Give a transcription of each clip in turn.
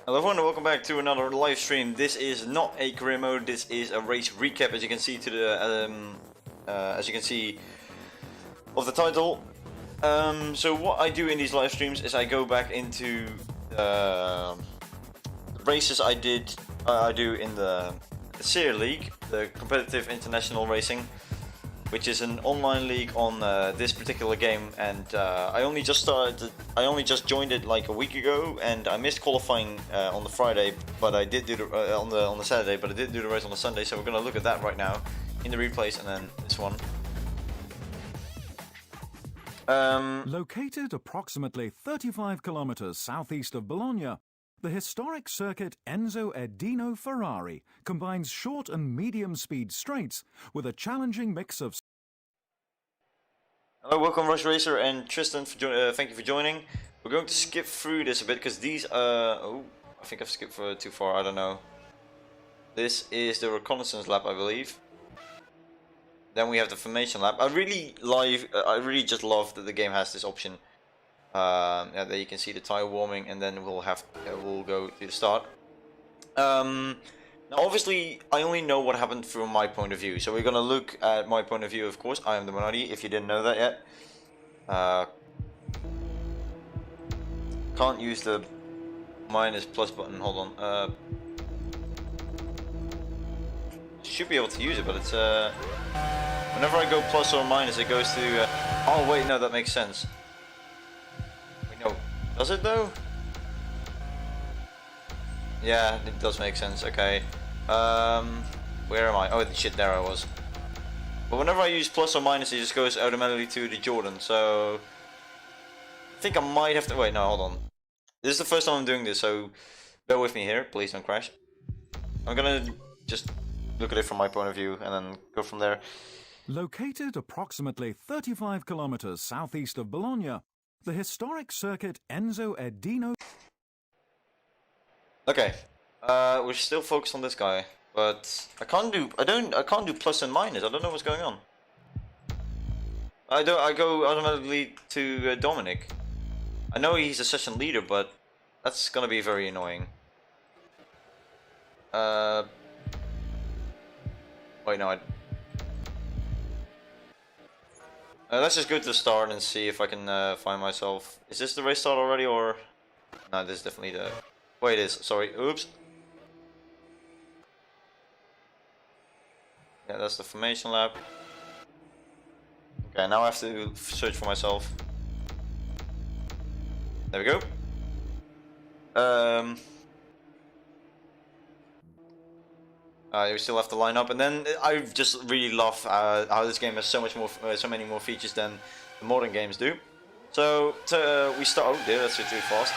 Hello everyone and welcome back to another live stream. This is not a career mode, this is a race recap, as you can see of the title. So what I do in these live streams is I go back into the races I do in the CIR League, the competitive international racing, which is an online league on this particular game, and I only just joined it like a week ago, and I missed qualifying on the Friday, but I did do the on the Saturday, but I did do the race on the Sunday. So we're gonna look at that right now in the replays, and then this one. Located approximately 35 kilometers southeast of Bologna, the historic circuit Enzo Edino Ferrari combines short and medium-speed straights with a challenging mix of... Hello, welcome Rush Racer and Tristan, thank you for joining. We're going to skip through this a bit because these oh, I think I've skipped for too far, I don't know. This is the reconnaissance lap, I believe. Then we have the formation lap. I really just love that the game has this option. Yeah, there you can see the tire warming, and then we'll go to the start. Now obviously I only know what happened from my point of view, so we're gonna look at my point of view. Of course, I am the Minardi, if you didn't know that yet. Can't use the minus plus button, hold on. Should be able to use it, but it's whenever I go plus or minus it goes to oh wait, no, that makes sense. Wait, no, does it though? Yeah, it does make sense. Okay. Where am I? Oh shit, there I was. But whenever I use plus or minus, it just goes automatically to the Jordan. So I think I might have to wait. No, hold on. This is the first time I'm doing this, so bear with me here. Please don't crash. I'm gonna just look at it from my point of view and then go from there. Located approximately 35 kilometers southeast of Bologna, the historic circuit Enzo Edino... Okay, we're still focused on this guy, but I can't do plus and minus. I don't know what's going on. I go automatically to Dominic. I know he's a session leader, but that's gonna be very annoying. Wait, no. Let's just go to the start and see if I can find myself. Is this the race start already, or no? This is definitely the. Wait, it is. Sorry. Oops. Yeah, that's the formation lap. Okay, now I have to search for myself. There we go. We still have to line up, and then I just really love how this game has so many more features than the modern games do. So we start. Oh, there, that's too fast.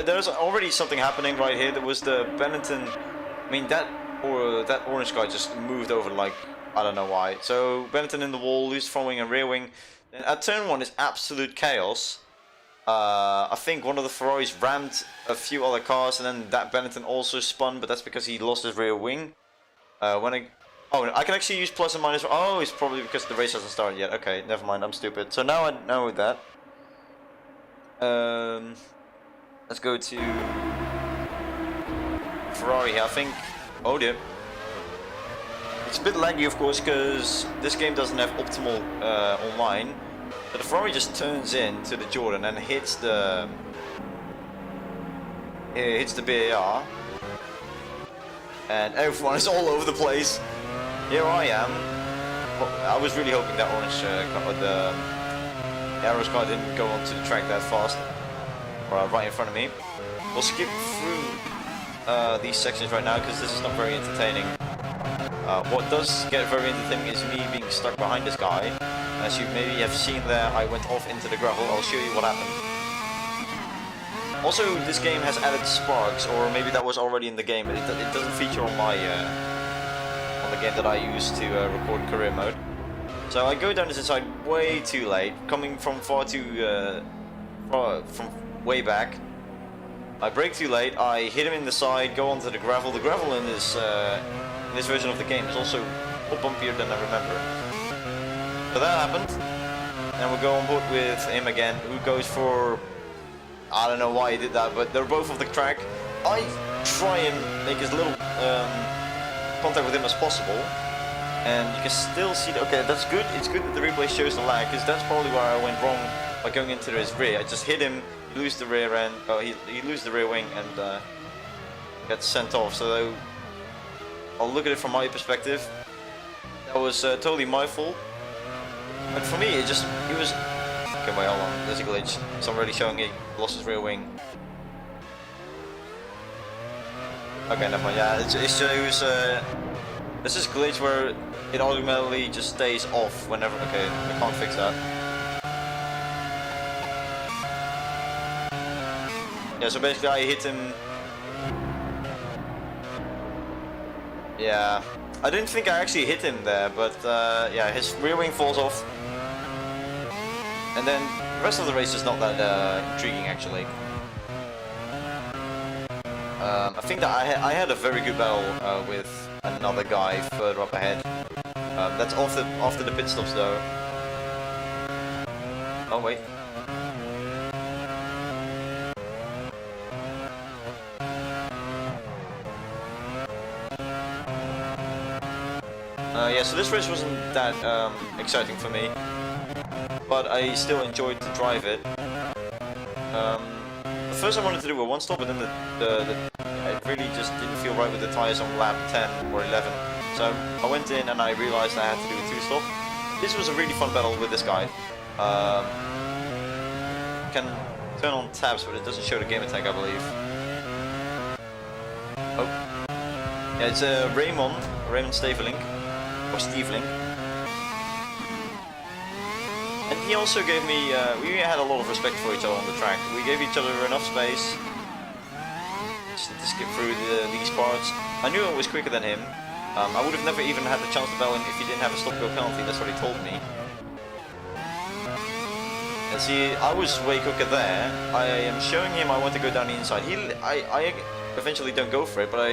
There's already something happening right here. There was the Benetton. I mean, that orange guy just moved over, like, I don't know why. So Benetton in the wall, loose front wing and rear wing. And at turn 1 is absolute chaos. I think one of the Ferraris rammed a few other cars, and then that Benetton also spun, but that's because he lost his rear wing. Oh, I can actually use plus and minus. Oh, it's probably because the race hasn't started yet. Okay, never mind. I'm stupid. So now I know that. Let's go to Ferrari. I think. Oh dear. It's a bit laggy, of course, because this game doesn't have optimal online. But the Ferrari just turns into the Jordan and hits the BAR, and everyone is all over the place. Here I am. I was really hoping that orange the Arrows car didn't go onto the track that fast, or right in front of me. We'll skip through these sections right now because this is not very entertaining. What does get very entertaining is me being stuck behind this guy. As you maybe have seen there, I went off into the gravel. I'll show you what happened. Also, this game has added sparks, or maybe that was already in the game, but it doesn't feature on my on the game that I use to record career mode. So I go down this inside way too late, coming from from way back. I brake too late. I hit him in the side, go onto the gravel. The gravel in this version of the game is also more bumpier than I remember. So that happened, and we'll go on board with him again, who goes for I don't know why he did that, but they're both off the track. I try and make as little contact with him as possible, and you can still see. Okay, that's good. It's good that the replay shows the lag, because that's probably where I went wrong by going into his rear. I just hit him, he lose the rear end, he lose the rear wing, and gets sent off. So I'll look at it from my perspective. That was totally my fault. But for me, it was. Okay, wait, hold on. There's a glitch. So I'm already showing he lost his rear wing. Okay, never mind. Yeah, it shows. There's this glitch where it automatically just stays off whenever. Okay, I can't fix that. Yeah, so basically I hit him. Yeah, I didn't think I actually hit him there, but yeah, his rear wing falls off. And then the rest of the race is not that intriguing, actually. I think that I had a very good battle with another guy further up ahead. That's after the pit stops, though. Oh wait. Yeah, so this race wasn't that exciting for me, but I still enjoyed to drive it. At first I wanted to do a one stop, but then it really just didn't feel right with the tires on lap 10 or 11. So I went in and I realized I had to do a two stop. This was a really fun battle with this guy. Can turn on tabs, but it doesn't show the game attack, I believe. Oh, yeah, it's Raymond Stavelink. Or Steveling. And he also gave me, we had a lot of respect for each other on the track. We gave each other enough space just to skip through these parts. I knew I was quicker than him. I would have never even had the chance to battle him if he didn't have a stop-go penalty, that's what he told me. And see, I was way quicker there. I am showing him I want to go down the inside. I eventually don't go for it, but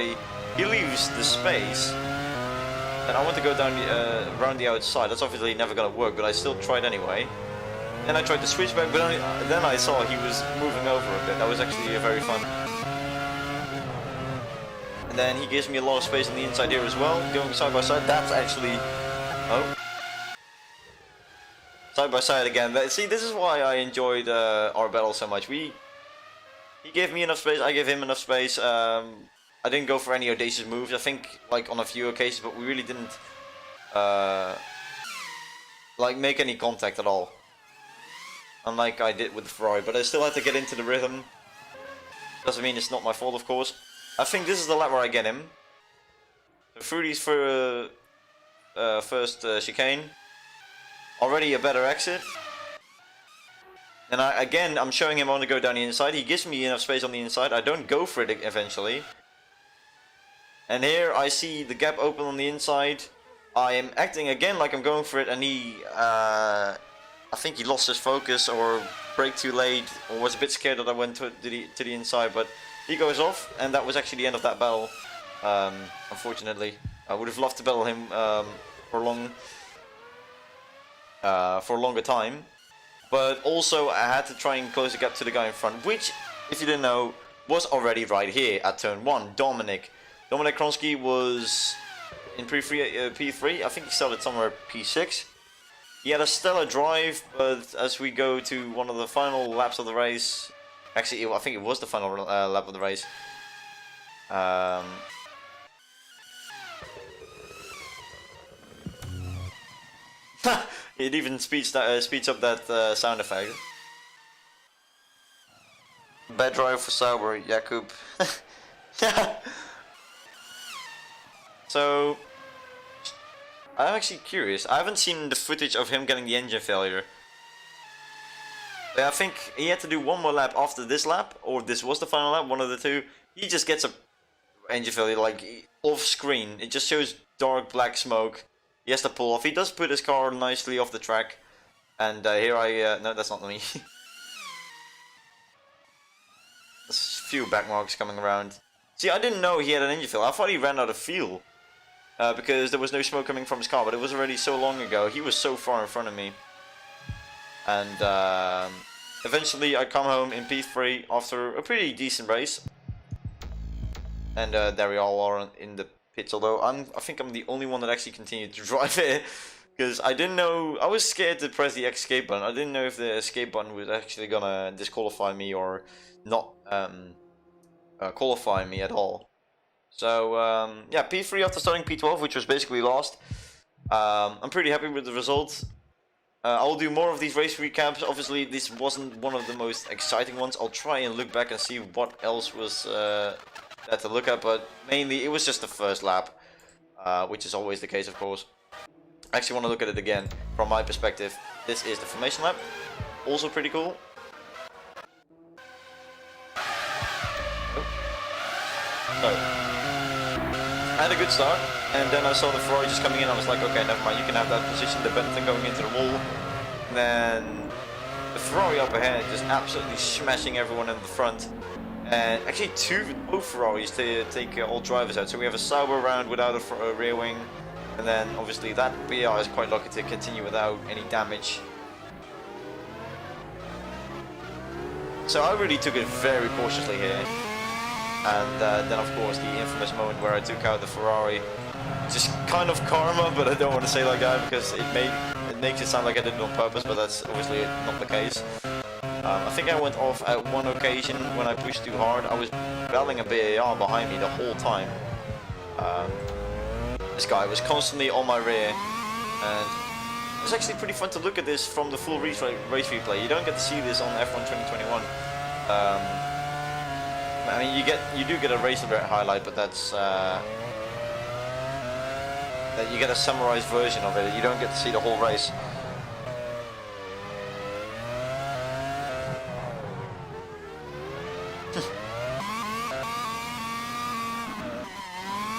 he leaves the space. And I want to go down around the outside. That's obviously never gonna work, but I still tried anyway. And I tried to switch back, but then I saw he was moving over a bit. That was actually very fun. And then he gives me a lot of space on the inside here as well, going side by side. That's actually... Oh. Side by side again. See, this is why I enjoyed our battle so much. He gave me enough space, I gave him enough space. I didn't go for any audacious moves, I think, like on a few occasions, but we really didn't like make any contact at all. Unlike I did with the Ferrari, but I still had to get into the rhythm. Doesn't mean it's not my fault, of course. I think this is the lap where I get him. Through these first chicane. Already a better exit. And I'm showing him I want to go down the inside. He gives me enough space on the inside. I don't go for it eventually. And here I see the gap open on the inside. I am acting again like I'm going for it, and I think he lost his focus or braked too late, or was a bit scared that I went to the inside. But he goes off, and that was actually the end of that battle. Unfortunately, I would have loved to battle him for a longer time. But also I had to try and close the gap to the guy in front, which, if you didn't know, was already right here at turn 1. Dominic Kronsky was in P3, I think he started somewhere P6. He had a stellar drive, but as we go to one of the final laps of the race, actually I think it was the final lap of the race, it even speeds up that sound effect. Bad drive for Sauber, Jakub. So, I'm actually curious. I haven't seen the footage of him getting the engine failure. I think he had to do one more lap after this lap, or this was the final lap, one of the two. He just gets a engine failure, like, off screen. It just shows dark black smoke. He has to pull off. He does put his car nicely off the track. And here no, that's not me. There's a few back marks coming around. See, I didn't know he had an engine failure. I thought he ran out of fuel. Because there was no smoke coming from his car, but it was already so long ago. He was so far in front of me. And eventually I come home in P3 after a pretty decent race. And there we all are in the pits, although I think I'm the only one that actually continued to drive it. Because I didn't know, I was scared to press the escape button. I didn't know if the escape button was actually gonna disqualify me or not qualify me at all. So yeah, P3 after starting P12, which was basically last. I'm pretty happy with the results. I'll do more of these race recaps. Obviously, this wasn't one of the most exciting ones. I'll try and look back and see what else was there to look at, but mainly it was just the first lap, which is always the case, of course. I actually want to look at it again from my perspective. This is the formation lap, also pretty cool. So, I had a good start, and then I saw the Ferrari just coming in. I was like, okay, never mind, you can have that position, the Benetton going into the wall. And then the Ferrari up ahead just absolutely smashing everyone in the front. And actually both Ferraris to take all drivers out. So we have a Sauber round without a rear wing. And then obviously that BR is quite lucky to continue without any damage. So I really took it very cautiously here. And then of course the infamous moment where I took out the Ferrari. Just kind of karma, but I don't want to say like that because it makes it sound like I did it on purpose, but that's obviously not the case. I think I went off at one occasion when I pushed too hard. I was battling a BAR behind me the whole time. This guy was constantly on my rear, and it was actually pretty fun to look at this from the full race replay. You don't get to see this on F1 2021. I mean, you do get a race highlight, but that's that you get a summarized version of it. You don't get to see the whole race.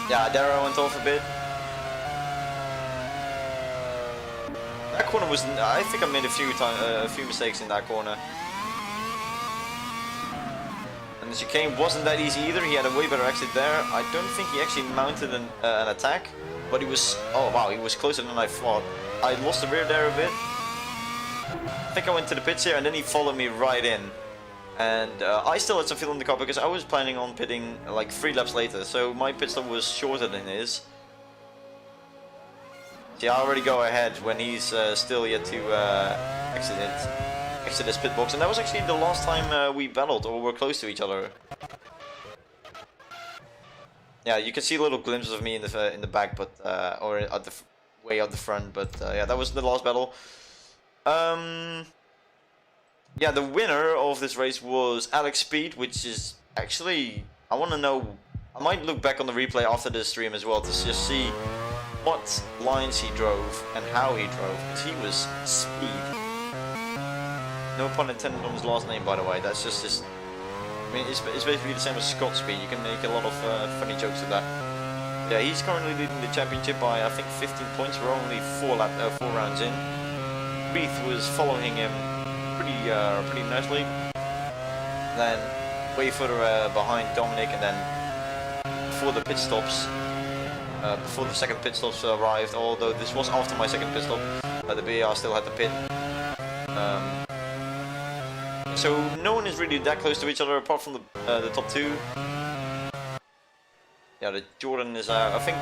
Yeah, there I went off a bit. That corner was, I think I made a few mistakes in that corner. And the chicane wasn't that easy either. He had a way better exit there. I don't think he actually mounted an attack, but he was, oh wow, he was closer than I thought. I lost the rear there a bit. I think I went to the pits here and then he followed me right in. And I still had some fuel in the car because I was planning on pitting like 3 laps later, so my pit stop was shorter than his. See, I already go ahead when he's still yet to exit his pit box, and that was actually the last time we battled or were close to each other. Yeah, you can see little glimpses of me in the back, but or at the way out the front, but yeah, that was the last battle. Yeah, the winner of this race was Alex Speed, which is actually, I want to know, I might look back on the replay after this stream as well to just see what lines he drove and how he drove, because he was speed. No pun intended on his last name, by the way, that's just his, I mean, it's basically the same as Scott Speed. You can make a lot of funny jokes with that. Yeah, he's currently leading the championship by, I think, 15 points. We're only 4 rounds in. Beath was following him pretty nicely. Then way further behind Dominic, and then before the pit stops, before the second pit stops arrived, although this was after my second pit stop, the BAR still had the pit. So no one is really that close to each other apart from the top 2. Yeah, the Jordan is out. I think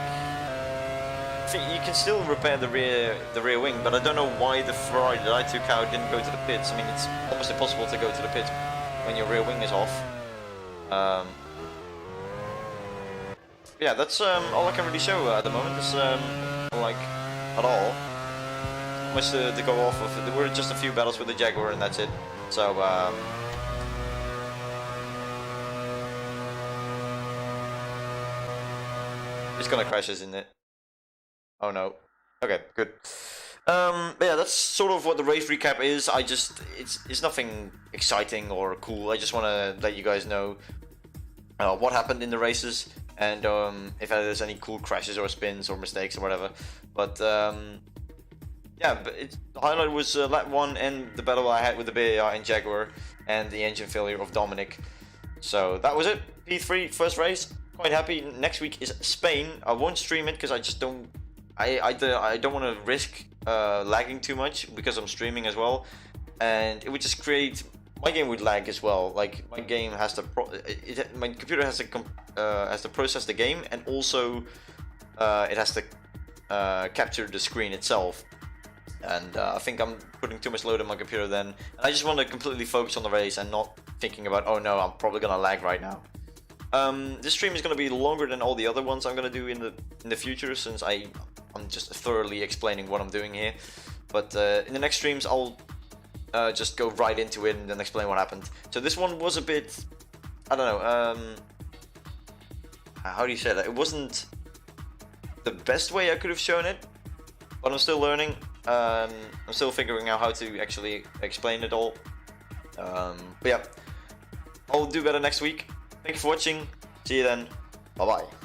you can still repair the rear wing, but I don't know why the Ferrari that I took out didn't go to the pits. I mean, it's almost impossible to go to the pits when your rear wing is off. Yeah, that's all I can really show at the moment. It's like at all. Much to go off of. There were just a few battles with the Jaguar, and that's it. So it's gonna crash, isn't it? Oh no. Okay, good. But yeah, that's sort of what the race recap is. It's nothing exciting or cool. I just want to let you guys know what happened in the races, and if there's any cool crashes or spins or mistakes or whatever. But yeah, but the highlight was lap 1 and the battle I had with the BAR and Jaguar and the engine failure of Dominic. So that was it. P3 first race. Quite happy. Next week is Spain. I won't stream it because I just don't. I don't want to risk lagging too much because I'm streaming as well, and it would just create my game would lag as well. Like my game has to, my computer has to process the game, and also it has to capture the screen itself. And I think I'm putting too much load on my computer then. And I just want to completely focus on the race and not thinking about, oh no, I'm probably gonna lag right now. This stream is gonna be longer than all the other ones I'm gonna do in the future, since I'm just thoroughly explaining what I'm doing here. But in the next streams, I'll just go right into it and then explain what happened. So this one was a bit, I don't know, how do you say that? It wasn't the best way I could have shown it, but I'm still learning. I'm still figuring out how to actually explain it all. But yeah, I'll do better next week. Thank you for watching. See you then. Bye bye.